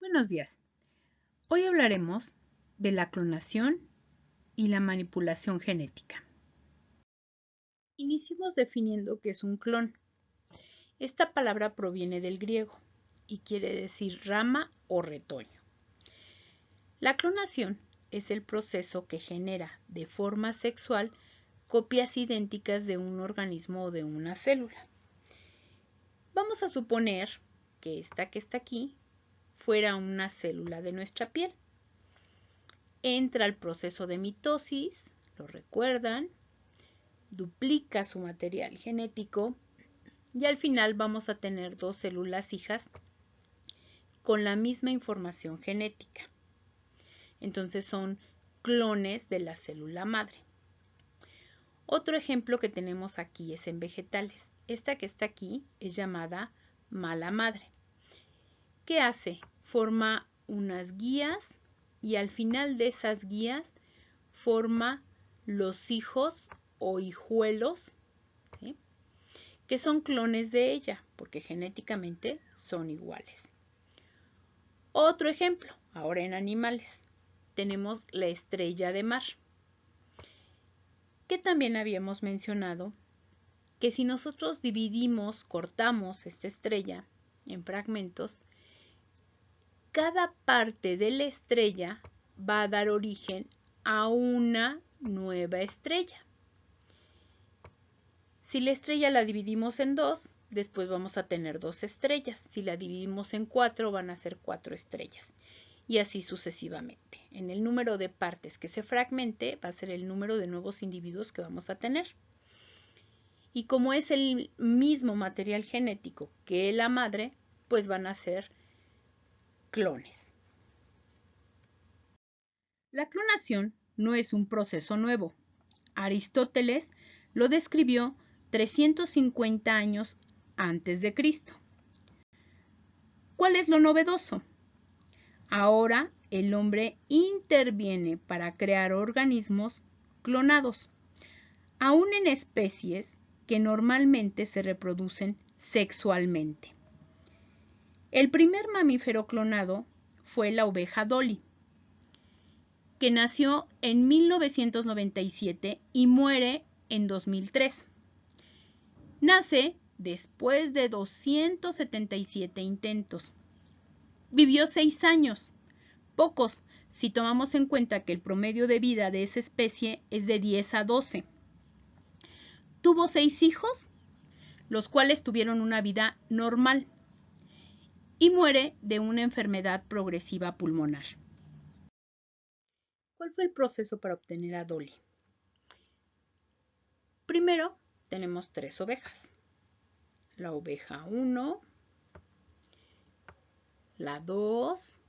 Buenos días. Hoy hablaremos de la clonación y la manipulación genética. Iniciemos definiendo qué es un clon. Esta palabra proviene del griego y quiere decir rama o retoño. La clonación es el proceso que genera de forma sexual copias idénticas de un organismo o de una célula. Vamos a suponer que esta que está aquí fuera una célula de nuestra piel. Entra al proceso de mitosis, lo recuerdan, duplica su material genético y al final vamos a tener dos células hijas con la misma información genética. Entonces son clones de la célula madre. Otro ejemplo que tenemos aquí es en vegetales. Esta que está aquí es llamada mala madre. ¿Qué hace? Forma unas guías y al final de esas guías forma los hijos o hijuelos, ¿sí?, que son clones de ella, porque genéticamente son iguales. Otro ejemplo, ahora en animales, tenemos la estrella de mar, que también habíamos mencionado que si nosotros cortamos esta estrella en fragmentos, cada parte de la estrella va a dar origen a una nueva estrella. Si la estrella la dividimos en dos, después vamos a tener dos estrellas. Si la dividimos en cuatro, van a ser cuatro estrellas. Y así sucesivamente. En el número de partes que se fragmente, va a ser el número de nuevos individuos que vamos a tener. Y como es el mismo material genético que la madre, pues van a ser clones. La clonación no es un proceso nuevo. Aristóteles lo describió 350 años antes de Cristo. ¿Cuál es lo novedoso? Ahora el hombre interviene para crear organismos clonados, aún en especies que normalmente se reproducen sexualmente. El primer mamífero clonado fue la oveja Dolly, que nació en 1997 y muere en 2003. Nace después de 277 intentos. Vivió 6 años, pocos si tomamos en cuenta que el promedio de vida de esa especie es de 10 a 12. Tuvo 6 hijos, los cuales tuvieron una vida normal, y muere de una enfermedad progresiva pulmonar. ¿Cuál fue el proceso para obtener a Dolly? Primero tenemos 3 ovejas. La oveja 1, la 2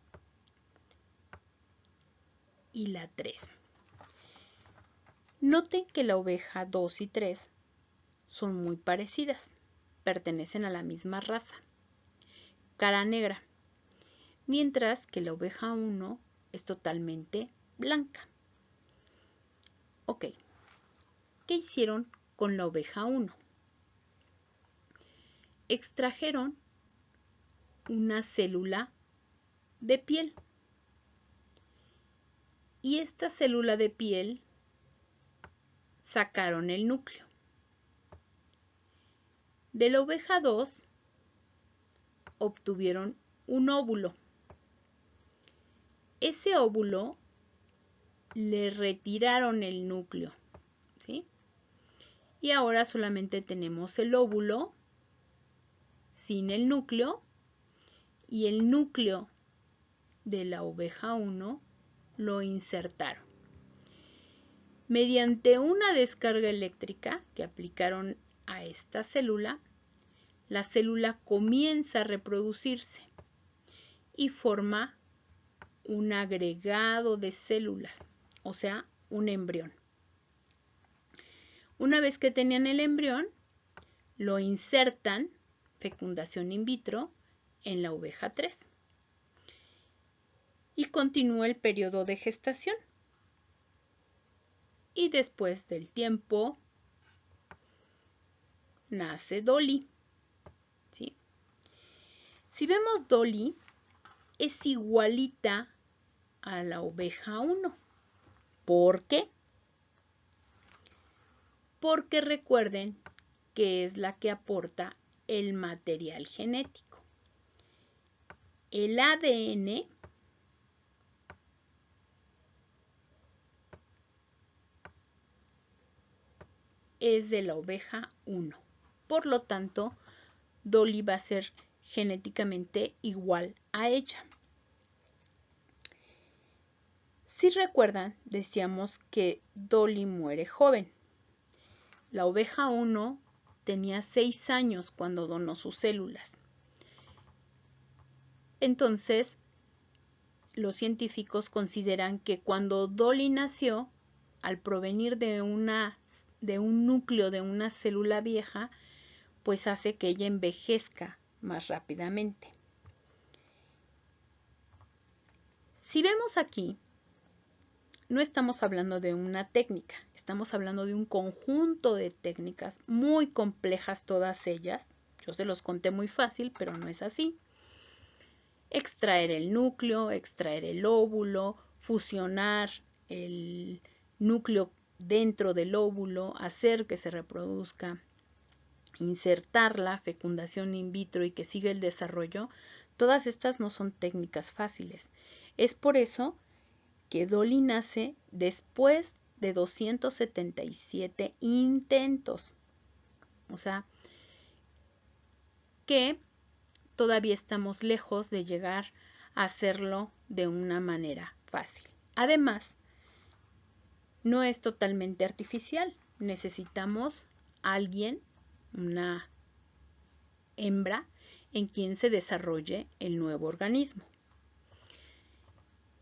y la 3. Noten que la oveja 2 y 3 son muy parecidas, pertenecen a la misma raza, cara negra, mientras que la oveja 1 es totalmente blanca. Ok, ¿qué hicieron con la oveja 1? Extrajeron una célula de piel y esta célula de piel sacaron el núcleo. De la oveja 2 obtuvieron un óvulo. Ese óvulo le retiraron el núcleo, ¿sí? Y ahora solamente tenemos el óvulo sin el núcleo y el núcleo de la oveja 1 lo insertaron. Mediante una descarga eléctrica que aplicaron a esta célula, la célula comienza a reproducirse y forma un agregado de células, o sea, un embrión. Una vez que tenían el embrión, lo insertan, fecundación in vitro, en la oveja 3. Y continúa el periodo de gestación. Y después del tiempo, nace Dolly, ¿sí? Si vemos Dolly, es igualita a la oveja 1. ¿Por qué? Porque recuerden que es la que aporta el material genético. El ADN es de la oveja 1. Por lo tanto, Dolly va a ser genéticamente igual a ella. Si recuerdan, decíamos que Dolly muere joven. La oveja 1 tenía 6 años cuando donó sus células. Entonces, los científicos consideran que cuando Dolly nació, al provenir de un núcleo de una célula vieja, pues hace que ella envejezca más rápidamente. Si vemos aquí, no estamos hablando de una técnica, estamos hablando de un conjunto de técnicas muy complejas todas ellas. Yo se los conté muy fácil, pero no es así. Extraer el núcleo, extraer el óvulo, fusionar el núcleo dentro del óvulo, hacer que se reproduzca, insertarla, fecundación in vitro y que siga el desarrollo. Todas estas no son técnicas fáciles. Es por eso que Dolly nace después de 277 intentos. O sea, que todavía estamos lejos de llegar a hacerlo de una manera fácil. Además, no es totalmente artificial. Necesitamos a alguien, una hembra, en quien se desarrolle el nuevo organismo.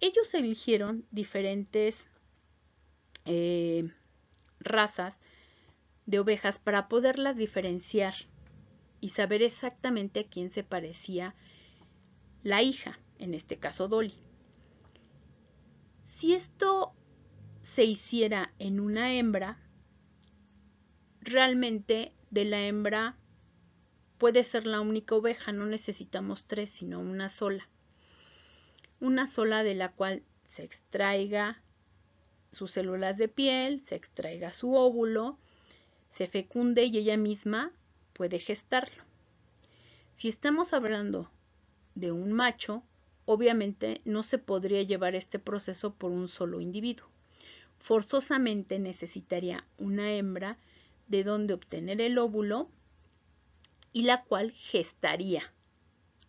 Ellos eligieron diferentes razas de ovejas para poderlas diferenciar y saber exactamente a quién se parecía la hija, en este caso Dolly. Si esto se hiciera en una hembra, realmente de la hembra puede ser la única oveja, no necesitamos 3, sino una sola. Una sola de la cual se extraiga sus células de piel, se extraiga su óvulo, se fecunde y ella misma puede gestarlo. Si estamos hablando de un macho, obviamente no se podría llevar este proceso por un solo individuo. Forzosamente necesitaría una hembra de donde obtener el óvulo y la cual gestaría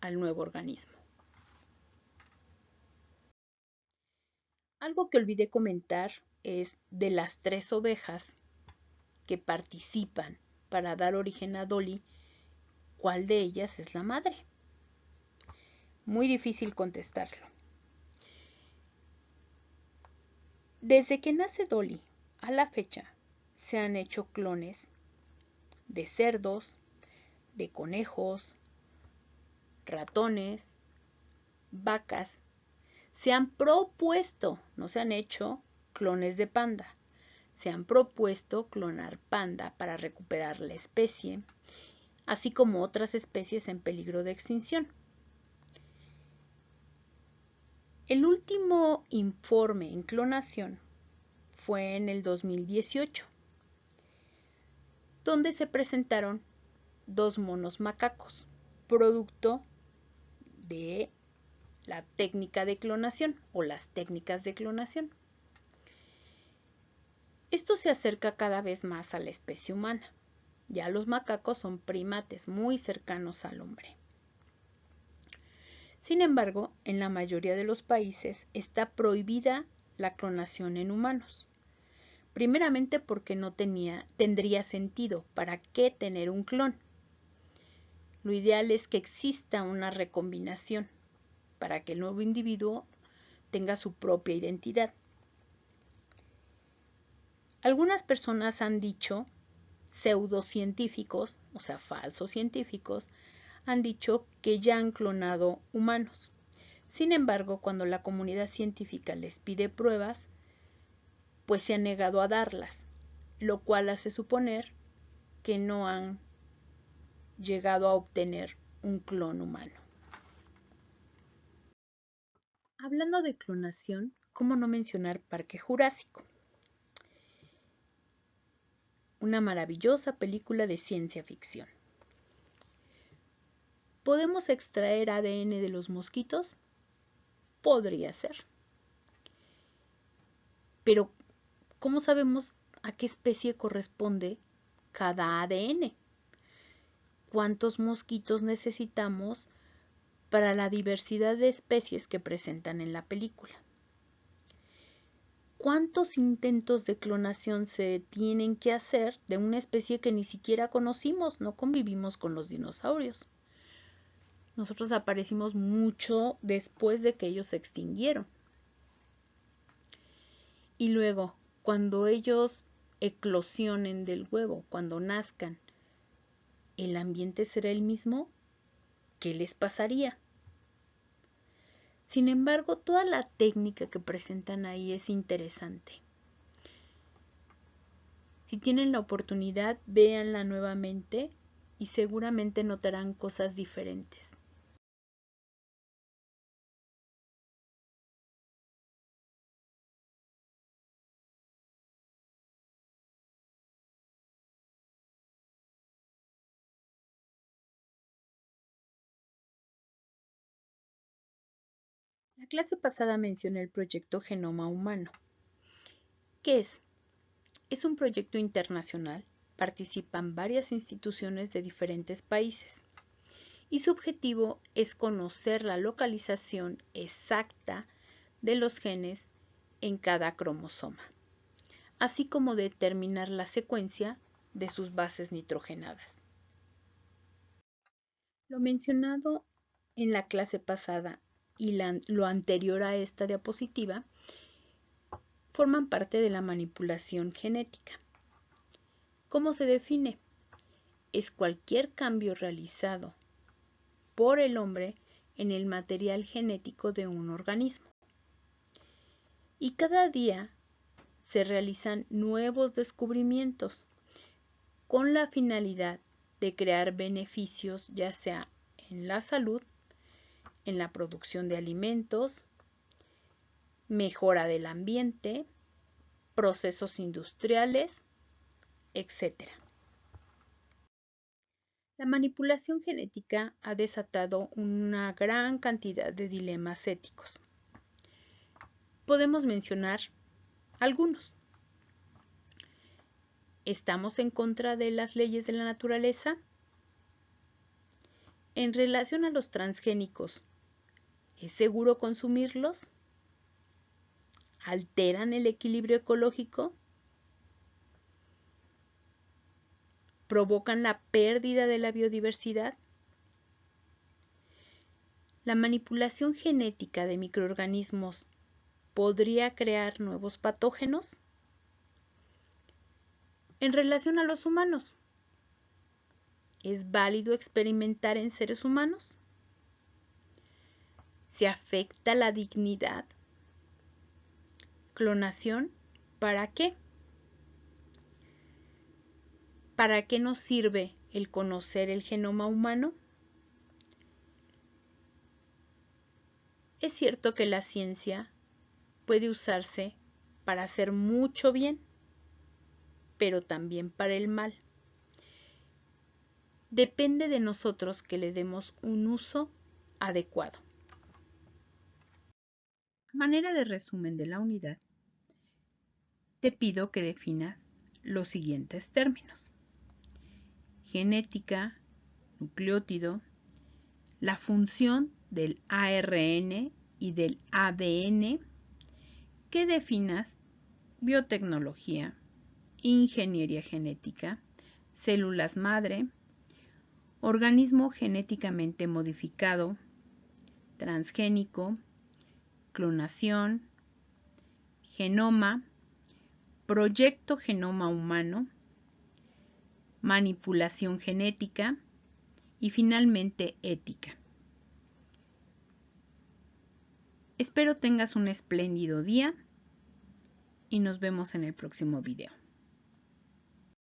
al nuevo organismo. Algo que olvidé comentar es de las 3 ovejas que participan para dar origen a Dolly, ¿cuál de ellas es la madre? Muy difícil contestarlo. Desde que nace Dolly a la fecha, se han hecho clones de cerdos, de conejos, ratones, vacas. Se han propuesto, no se han hecho clones de panda. Se han propuesto clonar panda para recuperar la especie, así como otras especies en peligro de extinción. El último informe en clonación fue en el 2018, donde se presentaron 2 monos macacos, producto de la técnica de clonación o las técnicas de clonación. Esto se acerca cada vez más a la especie humana. Ya los macacos son primates muy cercanos al hombre. Sin embargo, en la mayoría de los países está prohibida la clonación en humanos. Primeramente porque no tendría sentido. ¿Para qué tener un clon? Lo ideal es que exista una recombinación para que el nuevo individuo tenga su propia identidad. Algunas personas han dicho, pseudocientíficos, o sea, falsos científicos, han dicho que ya han clonado humanos. Sin embargo, cuando la comunidad científica les pide pruebas, pues se han negado a darlas, lo cual hace suponer que no han llegado a obtener un clon humano. Hablando de clonación, ¿cómo no mencionar Parque Jurásico? Una maravillosa película de ciencia ficción. ¿Podemos extraer ADN de los mosquitos? Podría ser. Pero, ¿cómo sabemos a qué especie corresponde cada ADN? ¿Cuántos mosquitos necesitamos para la diversidad de especies que presentan en la película? ¿Cuántos intentos de clonación se tienen que hacer de una especie que ni siquiera conocimos? No convivimos con los dinosaurios. Nosotros aparecimos mucho después de que ellos se extinguieron. Y luego, cuando ellos eclosionen del huevo, cuando nazcan, ¿el ambiente será el mismo? ¿Qué les pasaría? Sin embargo, toda la técnica que presentan ahí es interesante. Si tienen la oportunidad, véanla nuevamente y seguramente notarán cosas diferentes. La clase pasada mencioné el proyecto Genoma Humano. ¿Qué es? Es un proyecto internacional. Participan varias instituciones de diferentes países y su objetivo es conocer la localización exacta de los genes en cada cromosoma, así como determinar la secuencia de sus bases nitrogenadas. Lo mencionado en la clase pasada y lo anterior a esta diapositiva forman parte de la manipulación genética. ¿Cómo se define? Es cualquier cambio realizado por el hombre en el material genético de un organismo. Y cada día se realizan nuevos descubrimientos con la finalidad de crear beneficios ya sea en la salud, en la producción de alimentos, mejora del ambiente, procesos industriales, etc. La manipulación genética ha desatado una gran cantidad de dilemas éticos. Podemos mencionar algunos. ¿Estamos en contra de las leyes de la naturaleza? En relación a los transgénicos, ¿es seguro consumirlos? ¿Alteran el equilibrio ecológico? ¿Provocan la pérdida de la biodiversidad? ¿La manipulación genética de microorganismos podría crear nuevos patógenos? En relación a los humanos, ¿es válido experimentar en seres humanos? ¿Se afecta la dignidad? ¿Clonación? ¿Para qué? ¿Para qué nos sirve el conocer el genoma humano? Es cierto que la ciencia puede usarse para hacer mucho bien, pero también para el mal. Depende de nosotros que le demos un uso adecuado. A manera de resumen de la unidad, te pido que definas los siguientes términos: genética, nucleótido, la función del ARN y del ADN, que definas biotecnología, ingeniería genética, células madre, organismo genéticamente modificado, transgénico, clonación, genoma, proyecto genoma humano, manipulación genética y finalmente ética. Espero tengas un espléndido día y nos vemos en el próximo video.